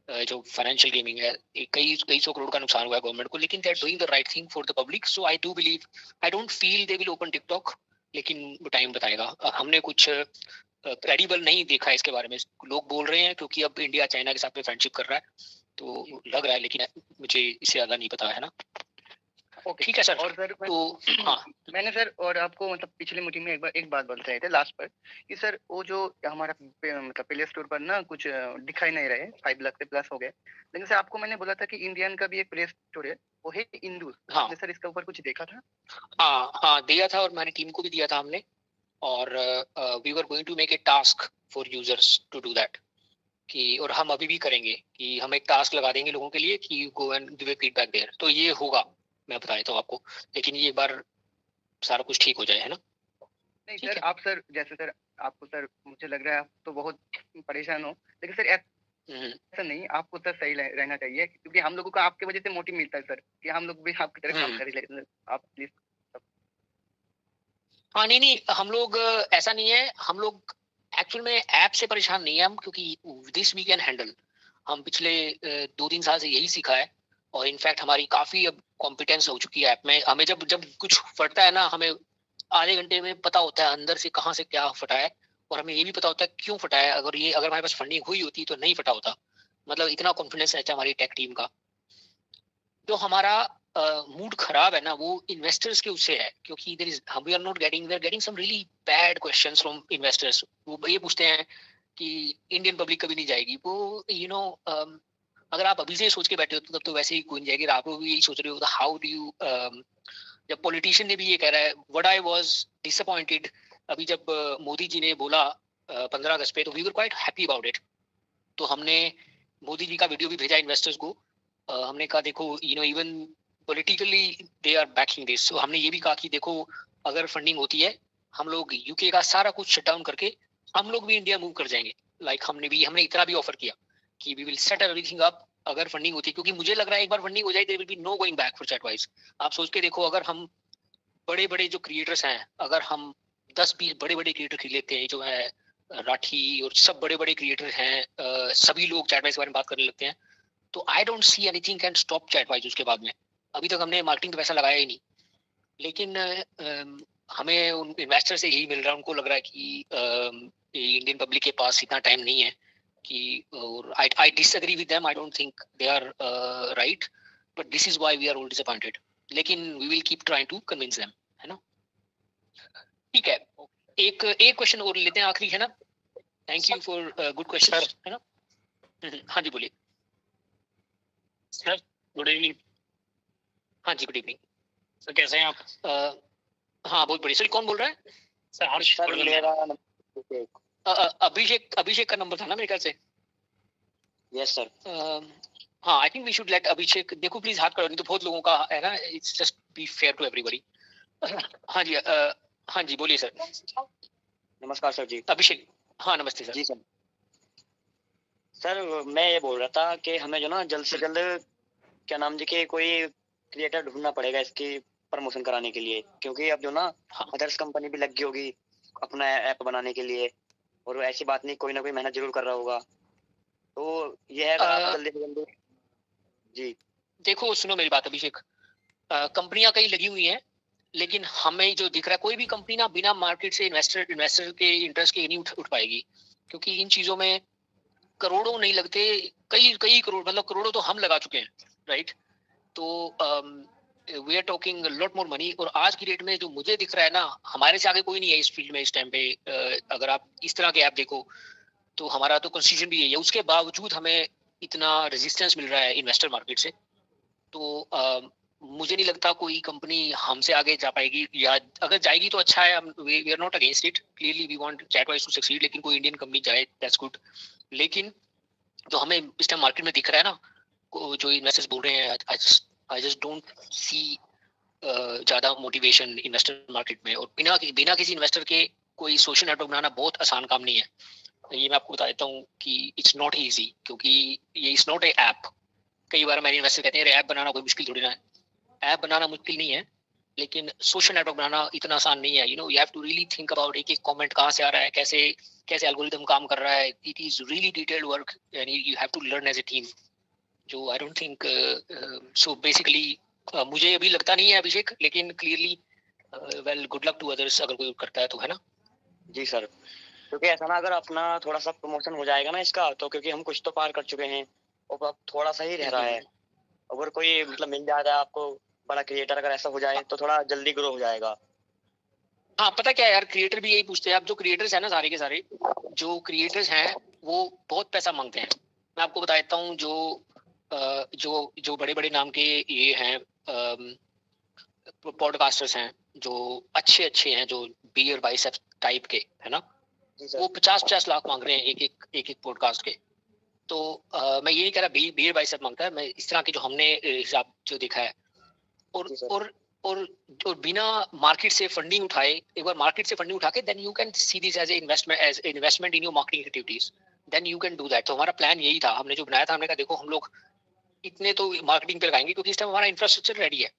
जो फाइनेंशियल गेमिंग है। कई सौ करोड़ का नुकसान हुआ है गवर्नमेंट को, लेकिन they are doing the right thing for the public. So I do believe, I don't feel they will open TikTok, लेकिन वो टाइम बताएगा। हमने कुछ क्रेडिबल नहीं देखा इसके बारे में। लोग बोल रहे हैं क्योंकि अब इंडिया चाइना के साथ में फ्रेंडशिप कर रहा है, तो लग रहा है, लेकिन मुझे इससे ज्यादा नहीं पता, है ना। ठीक है सर। और सर तो हाँ, मैंने सर, और आपको मतलब पिछले मीटिंग में एक बात बोल रहे थे लास्ट पर कि सर वो जो हमारा मतलब प्ले स्टोर पर ना कुछ दिखाई नहीं रहे, 5 लाख से प्लस हो गए। लेकिन सर आपको मैंने बोला था कि इंडियन का भी एक प्ले स्टोर है, वो है इंडूस। हाँ सर इसका ऊपर कुछ देखा था? हाँ, दिया था, और हमारी टीम को भी दिया था हमने। और we were going to make a task for users to do that. कि और हम अभी भी करेंगे कि हम एक टास्क लगा देंगे लोगों के लिए कि go and give a feedback there. तो ये होगा, मैं बता देता हूँ आपको, लेकिन ये एक बार सारा कुछ ठीक हो जाए, है ना। नहीं सर, आप सर जैसे सर आपको सर मुझे लग रहा है आप तो बहुत परेशान हो, लेकिन सर ऐसा नहीं, आपको सर सही रहना चाहिए, क्योंकि हम लोगों को आपके वजह से मोटिव मिलता है सर कि हम लोग भी आपकी तरह काम करें। लेकिन आप प्लीज। हाँ, नहीं, हम लोग ऐसा नहीं है। हम लोग एक्चुअल में ऐप से परेशान नहीं है हम, क्योंकि दिस वी कैन हैंडल। हम पिछले 2-3 साल से यही सीखा है, और इनफैक्ट हमारी काफी अब कॉम्पिटेंस हो चुकी है ऐप में। हमें जब कुछ फटता है ना, हमें आधे घंटे में पता होता है अंदर से कहाँ से क्या फटा है, और हमें ये भी पता होता है क्यों फटा है। अगर हमारे पास फंडिंग हुई होती तो नहीं फटा होता। मतलब इतना कॉन्फिडेंस रहता है हमारी टेक टीम का। जो हमारा मूड खराब है ना, वो इन्वेस्टर्स के उससे है, क्योंकि we are getting some really bad questions from investors. वो ये पूछते हैं कि इंडियन पब्लिक कभी नहीं जाएगी। वो अगर आप अभी से सोच के बैठे हो तो तब तो वैसे ही कोई नहीं जाएगी। आप लोग भी यही सोच रहे हो, हाउ डू यू, जब पॉलिटिशियन ने भी ये कह रहा है, व्हाट आई वाज डिसअपॉइंटेड अभी जब मोदी जी ने बोला 15 अगस्त पे, तो we were quite happy about it. तो हमने मोदी जी का वीडियो भी भेजा इन्वेस्टर्स को। हमने कहा देखो, even politically they are backing this. हमने ये भी कहा कि देखो, अगर फंडिंग होती है हम लोग यूके का सारा कुछ शट डाउन करके हम लोग भी इंडिया मूव कर जाएंगे। हमने इतना भी ऑफर किया कि we will set everything up अगर फंडिंग होती है, क्योंकि मुझे लग रहा है एक बार फंडिंग हो जाए there will be no going back for Chatwise. आप सोच के देखो, अगर हम बड़े बड़े जो क्रिएटर्स हैं, अगर हम 10-20 बड़े बड़े क्रिएटर खरीद लेते हैं, जो है राठी और सब बड़े बड़े क्रिएटर हैं, सभी लोग चैटवाइज के बारे में बात करने लगते हैं, तो I don't see anything can stop chat-wise उसके बाद में। अभी तक हमने मार्केटिंग पे पैसा लगाया ही नहीं, लेकिन हमें उन इन्वेस्टर से यही मिल रहा है, उनको लग रहा है कि इंडियन पब्लिक के पास इतना टाइम नहीं है कि, और I disagree with them, I don't think they are right, but this is why we are all disappointed, लेकिन we will keep trying to convince them, है ना। ठीक है, एक क्वेश्चन और लेते हैं, आखिरी, है ना। Thank you for good question, है ना। हाँ जी बोलिए सर। Good evening. हाँ जी गुड इवनिंग सर, कैसे हैं आप? हाँ बहुत बढ़िया। सर कौन बोल रहा है? सर हर्ष। सर मेरा अभिषेक का नंबर था ना मेरे ख्याल से। Yes sir. हाँ, I think we should let Abhishek. देखो प्लीज हाथ करो, नहीं तो बहुत लोगों का है ना, it's just be fair to everybody. हाँ जी, हाँ जी बोलिए सर। नमस्कार सर जी। अभिषेक, हाँ नमस्ते सर। जी सर। सर मैं ये बोल रहा था कि हमें जो ना जल्द से जल्द क्या नाम जी के कोई क्रिएटर ढूंढना पड़ेगा इसकी प्रमोशन कराने के लिए, क्योंकि अब जो ना अदर्स कंपनी भी लगी होगी अपना ऐप बनाने के लिए, और ऐसी बात नहीं, कोई ना कोई मेहनत जरूर कर रहा होगा, तो ये है आप जल्दी से जल्दी। जी देखो सुनो मेरी बात अभिषेक, कंपनियां कई लगी हुई हैं, लेकिन हमें जो दिख रहा है, कोई भी कंपनी ना बिना मार्केट से इन्वेस्टर के इंटरेस्ट के नहीं उठ पाएगी, क्योंकि इन चीजों में करोड़ों नहीं लगते, कई करोड़, मतलब करोड़ों तो हम लगा चुके हैं, राइट। तो we are talking lot more money, और आज की डेट में जो मुझे दिख रहा है ना, हमारे से आगे कोई नहीं है इस फील्ड में इस टाइम पे। अगर आप इस तरह के ऐप देखो तो हमारा तो कंस्टिट्यूशन भी यही है, उसके बावजूद हमें इतना रेजिस्टेंस मिल रहा है इन्वेस्टर मार्केट से। तो मुझे नहीं लगता कोई कंपनी हमसे आगे जा पाएगी, या अगर जाएगी तो अच्छा है, we are not against it, clearly we want Chatwise to succeed, लेकिन कोई इंडियन कंपनी जाए दैट्स गुड। लेकिन जो हमें इस टाइम मार्केट में दिख रहा है ना, जो इन्वेस्टर्स बोल रहे हैं, आई जस्ट डोंट सी ज्यादा मोटिवेशन इन्वेस्टर मार्केट में, और बिना किसी इन्वेस्टर के कोई सोशल नेटवर्क बनाना बहुत आसान काम नहीं है। ये मैं आपको बता देता हूँ कि इट्स नॉट इजी, क्योंकि ये इट्स नॉट ए ऐप। कई बार मेरे इन्वेस्टर कहते हैं ऐप बनाना कोई मुश्किल थोड़ी ना है, ऐप बनाना मुश्किल नहीं है, लेकिन सोशल नेटवर्क बनाना इतना आसान नहीं है। You have to really think about एक एक कमेंट कहाँ से आ रहा है, कैसे एल्गोरिथम काम कर रहा है। It is really detailed work and you have to learn as a team, जो I don't think so basically मुझे अभी लगता नहीं है अभिषेक, लेकिन clearly well good luck to others अगर कोई करता है तो, है ना। जी सर, क्योंकि ऐसा ना अगर अपना थोड़ा सा प्रमोशन हो जाएगा ना इसका, तो क्योंकि हम कुछ तो पार कर चुके हैं और अब थोड़ा सा ही रह रहा है, अगर कोई मतलब मिल जाता है आपको बड़ा क्रिएटर, अगर ऐसा हो जाए तो थोड़ा जल्दी ग्रो हो जाएगा। हाँ पता क्या यार, क्रिएटर भी यही पूछते हैं। अब जो क्रिएटर्स हैं ना, सारे के सारे जो क्रिएटर्स हैं वो बहुत पैसा मांगते हैं। मैं आपको बता देता हूँ, जो बड़े बड़े नाम के ये हैं पॉडकास्टर्स हैं, जो अच्छे हैं, जो बियर बाइसेप्स टाइप के, है ना, वो 50-50 लाख मांग रहे हैं एक पॉडकास्ट के। तो मैं ये नहीं कह रहा बियर बाइसेप मांगता है, मैं इस तरह के जो हमने हिसाब जो देखा है, और बिना मार्केट से फंडिंग उठाए, एक बार मार्केट से फंडिंग उठा के then you can see this as investment in your marketing activities, then you can do that. तो हमारा प्लान यही था, हमने जो बनाया था, हमने कहा देखो हम लोग इतने तो मार्केटिंग पे लगाएंगे, क्योंकि इस टाइम हमारा इंफ्रास्ट्रक्चर रेडी है।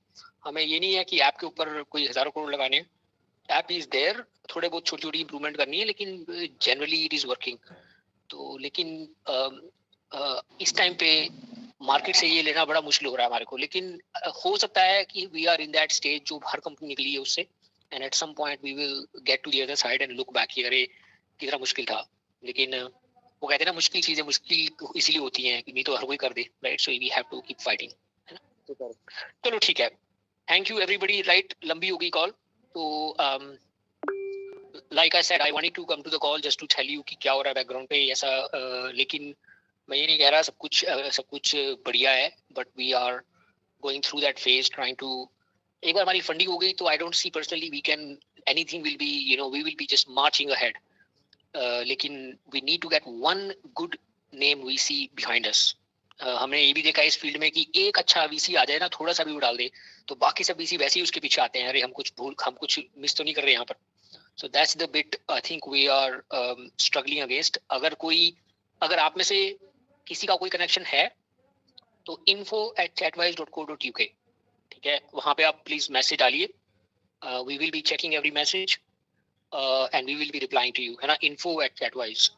हमें ये नहीं है कि ऐप के ऊपर कोई हजारों करोड़ लगाने हैं, ऐप इज देयर, थोड़े बहुत छोटी छोटी इंप्रूवमेंट करनी है, लेकिन जनरली इट इज वर्किंग। तो लेकिन इस टाइम पे मार्केट से ये लेना बड़ा मुश्किल हो रहा है हमारे को, लेकिन हो सकता है कि we are in that stage जो हर कंपनी निकली है उससे, and at some point we will get to the other side and look back कि अरे कितना मुश्किल था। लेकिन वो कहते हैं ना, मुश्किल चीजें मुश्किल इसलिए होती हैं कि नहीं तो हर कोई कर दे, right. So we have to keep fighting, है ना। चलो ठीक है, थैंक यू एवरीबॉडी। राइट, लंबी हो गई कॉल, तो like I said, I wanted to come to the call just to tell you कि क्या हो रहा है बैकग्राउंड पे ऐसा, लेकिन मैं ये नहीं कह रहा सब कुछ बढ़िया है, but we are going through that phase trying to. एक बार हमारी फंडिंग हो गई तो I don't see personally we can anything will be, we will be just marching ahead, लेकिन we need to get one good name VC behind us. हमने ये भी देखा इस फील्ड में कि एक अच्छा वीसी आ जाए ना, थोड़ा सा भी उड़ाल दे, तो बाकी सब वीसी वैसे ही उसके पीछे आते हैं, अरे हम कुछ मिस तो नहीं कर रहे यहाँ पर। So that's the bit I think we are struggling against. अगर आप में से किसी का कोई कनेक्शन है तो info@chatwise.co.uk, ठीक है, वहाँ पे आप प्लीज मैसेज डालिए. We will be checking every message and we will be replying to you, है ना. info@chatwise.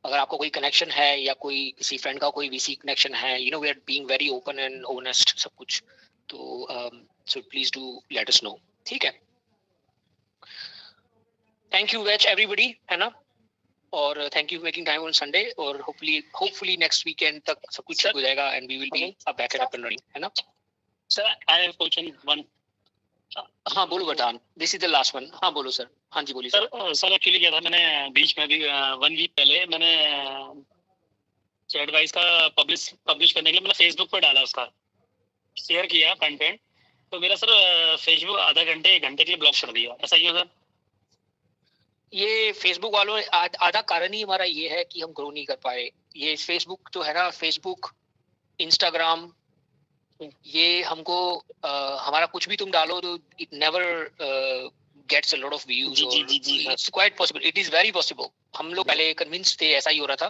अगर आपको कोई कनेक्शन है या कोई किसी फ्रेंड का कोई वीसी कनेक्शन है, you know we are being very open and honest सब कुछ, तो so please do let us know, ठीक है. थैंक यू वेच एवरीबॉडी, है ना, और thank you making time on Sunday, और होपफुली नेक्स्ट वीकेंड तक सब कुछ ठीक हो जाएगा and we will be back up and running, है ना. Sir I have question one. हाँ बोलो Vardaan, this is the last one. हाँ बोलो सर. हाँ जी बोलिए सर. सर एक्चुअली क्या था, मैंने बीच में भी 1 वीक पहले मैंने चैटवाइज का पब्लिश करने के लिए मैंने फेसबुक पर डाला, उसका शेयर किया कंटेंट, तो मेरा सर फेसबुक आधा घंटे 1 घंटे के लिए ब्लॉक कर दिया. ऐसा ही है सर? ये फेसबुक वालों आधा कारण ही हमारा ये है कि हम ग्रो नहीं कर पाए. ये फेसबुक जो है ना, फेसबुक इंस्टाग्राम, ये हमको हमारा कुछ भी तुम डालो तो it never gets a lot of views. It's quite possible, it is very possible. हम लोग पहले कन्विंस थे ऐसा ही हो रहा था,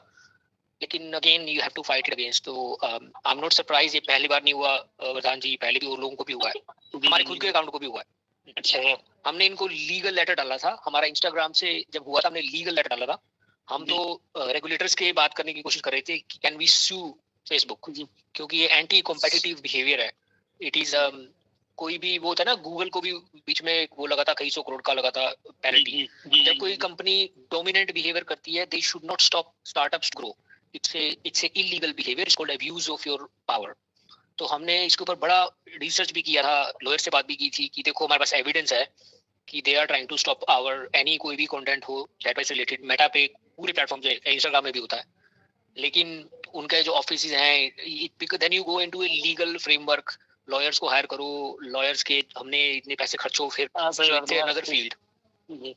लेकिन again you have to fight it against. तो आई एम नॉट सरप्राइज, ये पहली बार नहीं हुआ वरदान जी, पहले भी और लोगों को भी हुआ है, हमारे खुद के अकाउंट को भी हुआ है. अच्छा, हमने इनको लीगल लेटर डाला था, हमारा इंस्टाग्राम से जब हुआ था हमने लीगल लेटर डाला था. हम तो रेगुलेटर्स के बात करने की कोशिश कर रहे थे कि कैन वी सू फेसबुक, क्योंकि ये एंटी कॉम्पिटिटिव बिहेवियर है. इट इज कोई भी वो था ना, गूगल को भी बीच में वो लगा था, कई 100 करोड़ का लगा था पेनल्टी. जब कोई कंपनी डोमिनेंट बिहेवियर करती है, they should not stop startups grow. It's a illegal behaviour, it's called abuse of your power. तो हमने इसके ऊपर बड़ा रिसर्च भी किया था, लॉयर से बात भी की थी कि देखो हमारे पास एविडेंस है कि they are trying to stop our any कोई भी कंटेंट हो चैटवाइज से रिलेटेड. मेटा पे पूरे प्लेटफॉर्म पे, इंस्टाग्राम में भी होता है, लेकिन उनके जो ऑफिस हैं, then you go into a legal framework, lawyers को हायर करो, लॉयर्स के हमने इतने पैसे खर्चो, फिर another field. I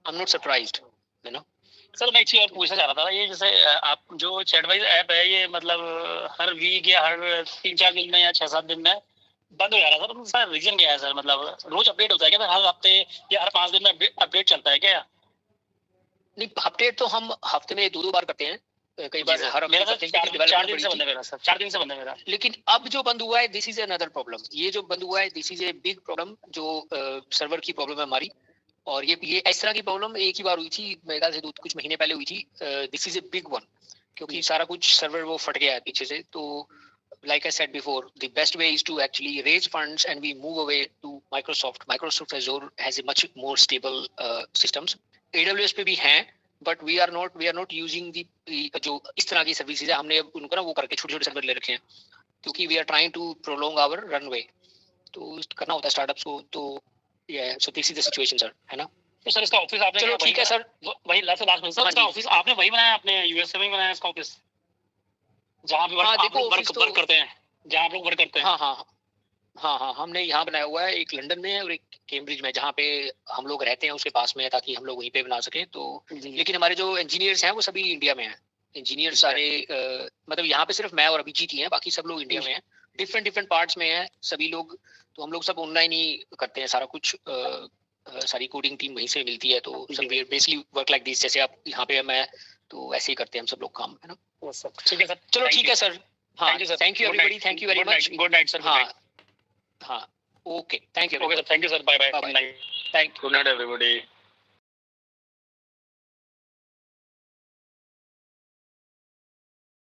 am not surprised, you know. Sir मैं एक चीज और पूछना चाह रहा था, ये जैसे आप जो चैटवाइज ऐप है, ये मतलब हर वीक या हर 3-4 दिन में या 6-7 दिन में बंद हो जा रहा है सर. सर रीजन क्या है सर? मतलब रोज अपडेट होता है क्या? हर हफ्ते या हर 5 दिन में अपडेट चलता है क्या? नहीं, अपडेट तो हम हफ्ते में 2-2 बार करते हैं, कई बार हर हफ्ते करते हैं. 4 दिन से बंद है मेरा सर, 4 दिन से बंद है मेरा. लेकिन अब जो बंद हुआ है, दिस इज अनदर प्रॉब्लम. ये जो बंद हुआ है, this is a big problem, जो सर्वर की प्रॉब्लम है हमारी. और ये इस तरह की प्रॉब्लम एक ही बार हुई थी, मेरे ख्याल से कुछ महीने पहले हुई थी. This is a big one, क्योंकि सारा कुछ सर्वर वो फट गया है पीछे से. तो like I said before, the best way is to actually raise funds and we move away to Microsoft. Microsoft Azure has a much more stable systems. AWS पे भी हैं, but we are not using the जो इस तरह की services है, हमने उनको ना वो करके छोटे-छोटे सर्वर ले रखे हैं, क्योंकि we are trying to prolong our runway. तो करना होता है स्टार्टअप्स को. तो so this is the situation sir, है ना. तो सर इसका ऑफिस आपने, चलो ठीक है सर, वही लास्ट में सर, इसका ऑफिस आपने वही बनाया, अपने यूएस से वही बनाया इसका ऑफिस, जहाँ पे वर्क करते हैं, जहाँ आप लोग वर्क करते हैं? हाँ, हमने यहाँ बनाया हुआ है. एक लंदन में है और एक कैम्ब्रिज में, जहाँ पे हम लोग रहते हैं उसके पास में है, ताकि हम लोग वहीं पे बना सके. तो लेकिन हमारे जो इंजीनियर्स हैं वो सभी इंडिया में हैं. इंजीनियर सारे मतलब यहाँ पे सिर्फ मैं और अभिजीत ही हैं, बाकी सब लोग इंडिया में हैं, डिफरेंट पार्ट्स में हैं सभी लोग. तो हम लोग सब ऑनलाइन ही करते हैं सारा कुछ, सारी कोडिंग टीम वहीं से मिलती है. तो सब बेसिकली वर्क लाइक दिस, जैसे आप यहाँ पे मैं, तो ऐसे ही करते हैं हम सब लोग काम, है ना. ठीक है सर, चलो ठीक है सर. हाँ, thank you everybody, thank you very much. Good night sir. हाँ, okay, thank you. Okay sir, thank you sir, bye bye. Thank you. Good night everybody.